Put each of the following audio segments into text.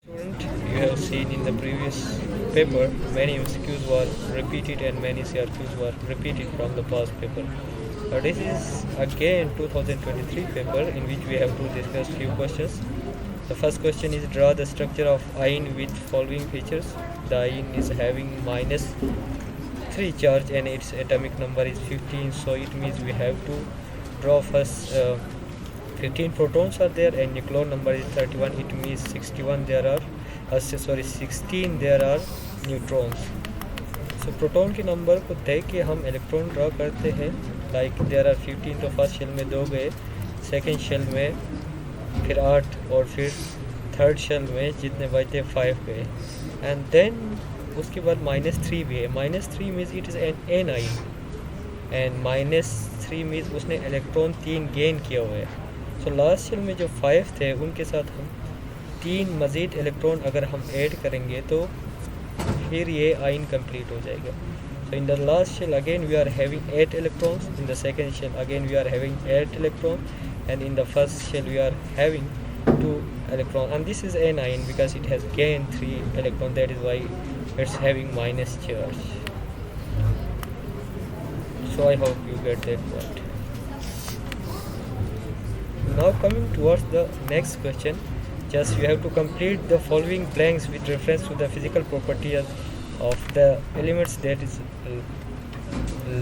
Student, you have seen in the previous paper many MCQs were repeated and many CRQs were repeated from the past paper. This is again 2023 paper in which we have to discuss few questions. The first question is draw the structure of iron with following features. The iron is having minus 3 charge and its atomic number is 15, so it means we have to draw first 15 protons are there and nuclear number is 31. It means 61 there are 16 there are neutrons. So proton के number को देख के हम electron draw करते हैं. Like there are 15, तो first shell में 2 गए, सेकंड शेल में फिर 8 और फिर थर्ड शेल में जितने बचते 5 गए. एंड देन उसके बाद -3 भी है. -3 मीन्स इट इज़ एन आइन एंड -3 मीन्स उसने इलेक्ट्रॉन 3 गेन किया हुआ है. सो लास्ट शेल में जो 5 थे उनके साथ हम 3 मज़ीद इलेक्ट्रॉन अगर हम ऐड करेंगे तो फिर ये आइन कंप्लीट हो जाएगा. So in the last shell again we are having 8 electrons, in the second shell again we are having 8 electron and in the first shell we are having 2 electron, and this is an ion because it has gained 3 electron, that is why it's having minus charge. So I hope you get that point. Now coming towards the next question, just you have to complete the following blanks with reference to the physical properties of the elements that is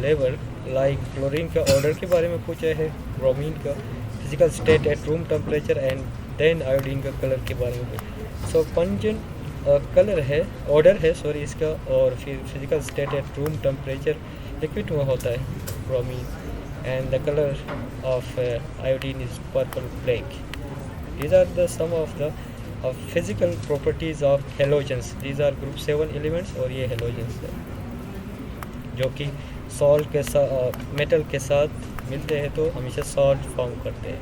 level. Like chlorine का order के बारे में पूछा है, bromine का physical state at room temperature and then iodine का colour के बारे में. सो पंजन कलर है, ऑर्डर है सॉरी इसका, और फिर physical state at room temperature liquid में होता है bromine, and the colour of iodine is purple black. These are the some of the physical properties of halogens. These are group 7 elements और ये halogens है जो कि सॉल्ट के साथ मेटल के साथ मिलते हैं तो हमेशा सॉल्ट फॉर्म करते हैं.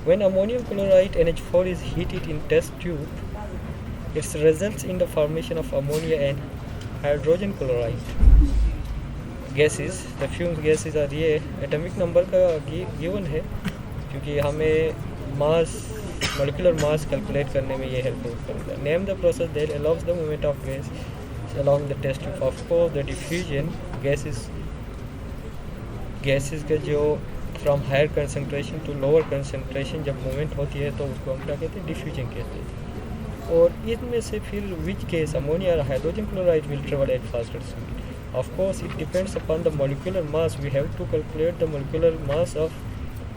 When ammonium chloride NH4 is heated in test tube, it's results in the formation of ammonia and hydrogen chloride gases. The fumes gases are ये एटॉमिक नंबर का गिवन है क्योंकि हमें मास मोलिकुलर मास कैलकुलेट करने में ये हेल्पफुल करेगा. Name the process that allows the movement of gas along the test tube. Of course the diffusion gases का जो from higher concentration to lower concentration जब मूवमेंट होती है तो उसको हम क्या कहते हैं, डिफ्यूजन कहते हैं. और इनमें से फिर विच गैस अमोनिया और hydrogen chloride will travel at faster speed. Of course it depends upon the molecular mass. We have to calculate the molecular mass of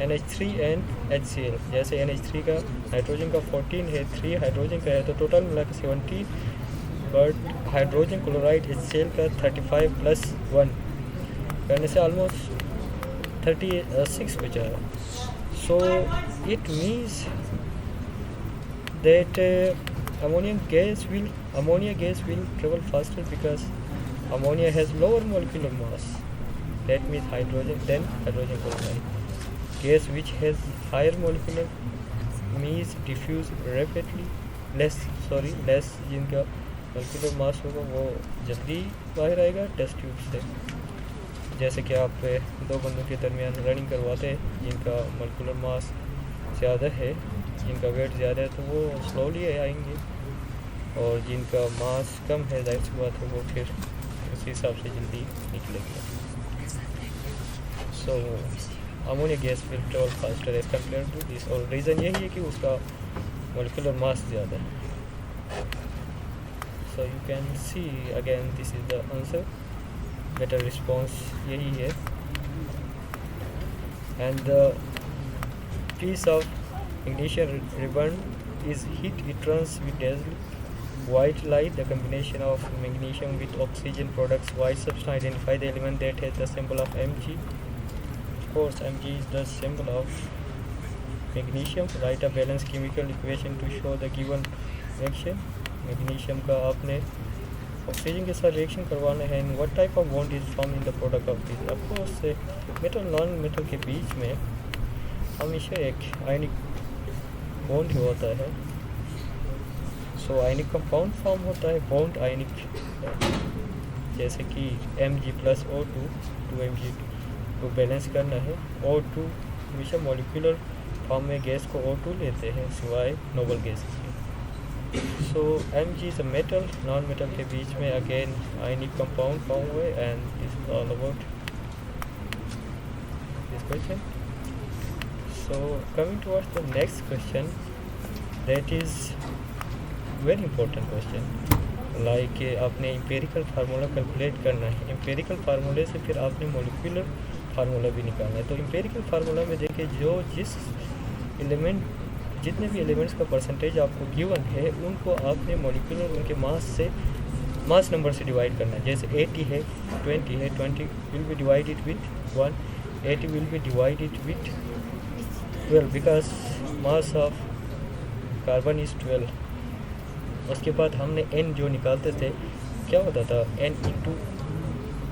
NH3 and HCl. जैसे NH3 का nitrogen का 14 है, 3 hydrogen का है, तो total मिला के 17, बट हाइड्रोजन क्लोराइड HCl का 35 + 1 करने से ऑलमोस्ट 36 बचा है. So it means that ammonia gas will travel faster because ammonia has lower molecular mass. That means hydrogen than hydrogen chloride. Gas which has higher molecular means diffuse rapidly, less जिनका molecular mass होगा वो जल्दी बाहर आएगा test tube से. जैसे कि आप 2 बंदों के दरमियान रनिंग करवाते हैं जिनका मोलिकुलर मास ज़्यादा है, जिनका वेट ज़्यादा है तो वो स्लोली आएंगे, और जिनका मास कम है जाहिर सी बात है वो फिर उसी हिसाब से जल्दी निकलेंगे. So ammonia gas will travel faster as compared to this, और रीज़न यही है कि उसका मोलिकुलर मास ज़्यादा है. So you can see again this is the answer. Better response यही है. And the piece of ignition ribbon is heat. It turns with dazzling white light. The combination of magnesium with oxygen products white substance. Identify the element that has the symbol of Mg. Of course Mg is the symbol of magnesium. Write a balanced chemical equation to show the given reaction. Magnesium का आपने oxygen के साथ reaction करवाना है. And what type of bond is form in the product of this. Of course metal non metal के बीच में हमेशा एक आयनिक बॉन्ड ही होता है. सो आयनिक कंपाउंड फॉर्म होता है, बॉन्ड आयनिक, जैसे कि Mg+O2 2Mg को बैलेंस करना है. O2 हमेशा मोलिकुलर फॉर्म में गैस को O2 लेते हैं सिवाय नोबल गैसेस के. सो Mg is a metal, non metal के बीच में अगेन आयनिक कंपाउंड फॉर्म हुए and this is all about this question. So coming towards the next question, that is very important question. Like आपने empirical formula calculate करना है. Empirical फार्मूले से फिर आपने मॉलिक्यूलर फार्मूला भी निकालना है. तो एम्पेरिकल फार्मूला में देखिए जो जिस एलिमेंट जितने भी एलिमेंट्स का परसेंटेज आपको गिवन है उनको आपने मॉलिक्यूलर उनके मास नंबर से डिवाइड करना है. जैसे 80 है, 20 है, 20 will be divided with 1, 80 will be divided with 12 because mass of carbon is 12. उसके बाद हमने n जो निकालते थे क्या होता था, n into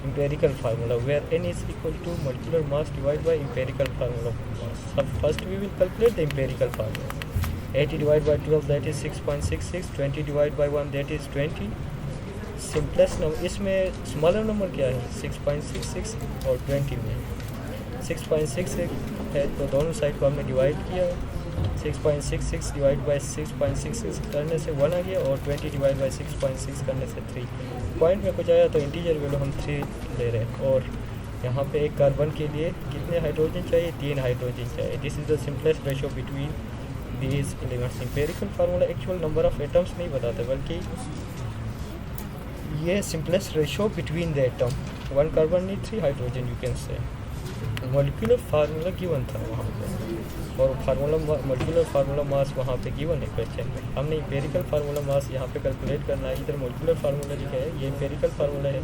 empirical formula where n is equal to molecular mass divided by empirical formula mass. So first we will calculate the empirical formula. 80 divided by 12 that is 6.66, 20 divided by 1 that is 20. Simplest number इसमें smaller number क्या है 6.66 और 20 में 6.66 है तो दोनों side को हमने डिवाइड किया. 6.66 डिवाइड बाई 6.66 करने से 1 आ गया और 20 डिवाइड बाई 6.6 करने से 3. पॉइंट में कुछ आया तो इंटीजर वैल्यू हम 3 ले रहे हैं. और यहाँ पे एक कार्बन के लिए कितने हाइड्रोजन चाहिए, 3 हाइड्रोजन चाहिए. This is the simplest ratio between these elements. Empirical formula actual number of atoms नहीं बताते बल्कि ये simplest ratio between the atom. 1 carbon need 3 hydrogen you can say. Molecular formula given था वहाँ पे और मॉलिक्यूलर फार्मूला मास वहाँ पे गिवन है क्वेश्चन में. हमने एम्पिरिकल फार्मूला मास यहाँ पे कैलकुलेट करना है. इधर मॉलिक्यूलर फार्मूला जो है ये एम्पिरिकल फार्मूला है.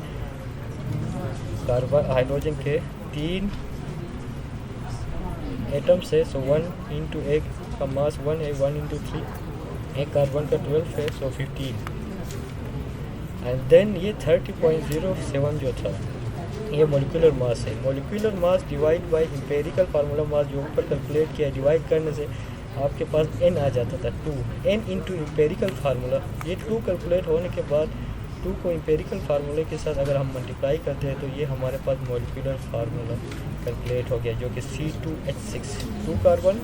कार्बन हाइड्रोजन के 3 एटम से सो 1 इंटू एक का मास 1 है, 1 इंटू 3 एक कार्बन का 12 है सो 15 एंड देन ये 30.07 जो था ये मॉलिक्यूलर मास है. Molecular mass divide by empirical formula mass जो ऊपर कैलकुलेट किया डिवाइड करने से आपके पास n आ जाता था 2. n इंटू एम्पिरिकल फार्मूला ये 2 कैलकुलेट होने के बाद 2 को एम्पिरिकल फार्मूले के साथ अगर हम मल्टीप्लाई करते हैं तो ये हमारे पास मॉलिक्यूलर फार्मूला कैलकुलेट हो गया जो कि C2H6 2 carbon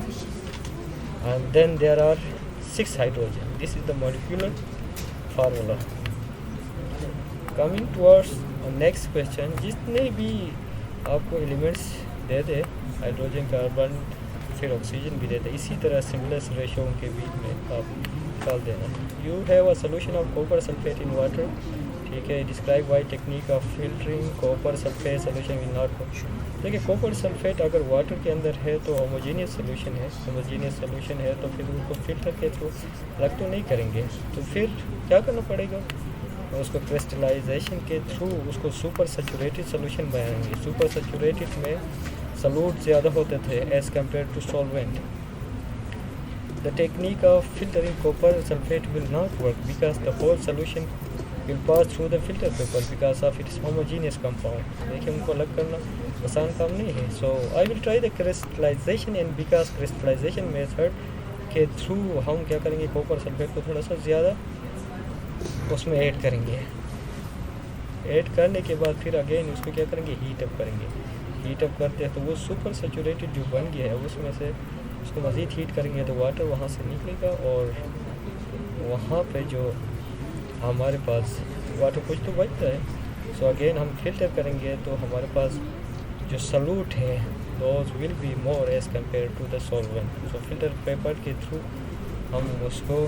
and then there are 6 hydrogen. This is the molecular formula. Coming towards next question, जितने भी आपको एलिमेंट्स दे दे हाइड्रोजन कार्बन फिर ऑक्सीजन भी देते इसी तरह सिमिलर रेशो के बीच में आप निकाल देना. You have a solution of copper sulphate in water. ठीक है, describe why technique of filtering copper sulphate solution will not. देखिए कॉपर सल्फेट अगर वाटर के अंदर है तो होमोजीनियस सोल्यूशन है. होमोजीनियस सोल्यूशन है तो फिर उसको फिल्टर के थ्रू अलग तो नहीं करेंगे. तो फिर क्या करना पड़ेगा, उसको क्रिस्टलाइजेशन के थ्रू उसको सुपर सैचुरेटेड सोल्यूशन बनाएंगे. सुपर सैचुरेटेड में सॉल्यूट ज़्यादा होते थे as compare to solvent. The technique of filtering copper sulphate will not work because the whole solution will pass through the filter paper because of its homogeneous compound. देखिए उनको अलग करना आसान काम नहीं है. So I will try the crystallization and because crystallization method के through हम क्या करेंगे कॉपर सल्फेट को थोड़ा सा ज़्यादा उसमें ऐड करेंगे. ऐड करने के बाद फिर अगेन उसको क्या करेंगे हीट अप करेंगे. हीट अप करते हैं तो वो सुपर सैचुरेटेड जो बन गया है उसमें से उसको मज़ीद हीट करेंगे तो वाटर वहाँ से निकलेगा और वहाँ पे जो हमारे पास वाटर कुछ तो बचता है. सो अगेन हम फिल्टर करेंगे तो हमारे पास जो सॉल्यूट है those will be more as compare to the solvent. So filter paper के थ्रू हम उसको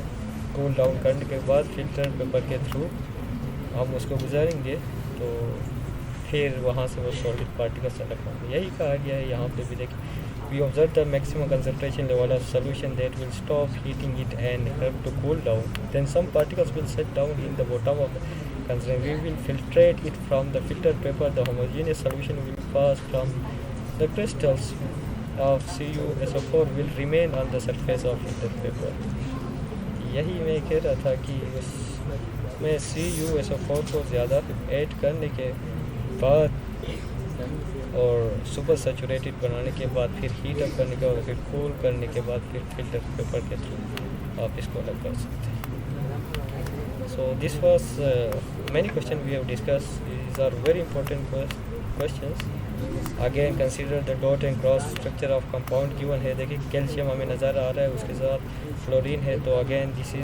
कूल डाउन करने के बाद फिल्टर पेपर के थ्रू हम उसको गुजारेंगे तो फिर वहाँ से वो सॉलिड पार्टिकल्स अलग होंगे. यही कहा गया है यहाँ पे भी. देखिए we observe the maximum concentration level of solution that will stop heating it and help to cool down. Then some particles will set down in the bottom of concentration. We will filtrate it from the filter paper. The homogeneous solution will pass from the crystals of CuSO4 will remain on the surface of filter paper. यही मैं कह रहा था कि उसमें CuSO4 को ज़्यादा add करने के बाद और सुपर सैचुरेटेड बनाने के बाद फिर हीट अप करने के बाद फिर कूल करने के बाद फिर फिल्टर पेपर के थ्रू आप इसको अलग कर सकते हैं. So this was many question we have discuss. These are very important questions. Again consider the dot and cross structure of compound given है. देखिए कैल्शियम हमें नज़र आ रहा है उसके साथ फ्लोरीन है तो अगेन दिस इज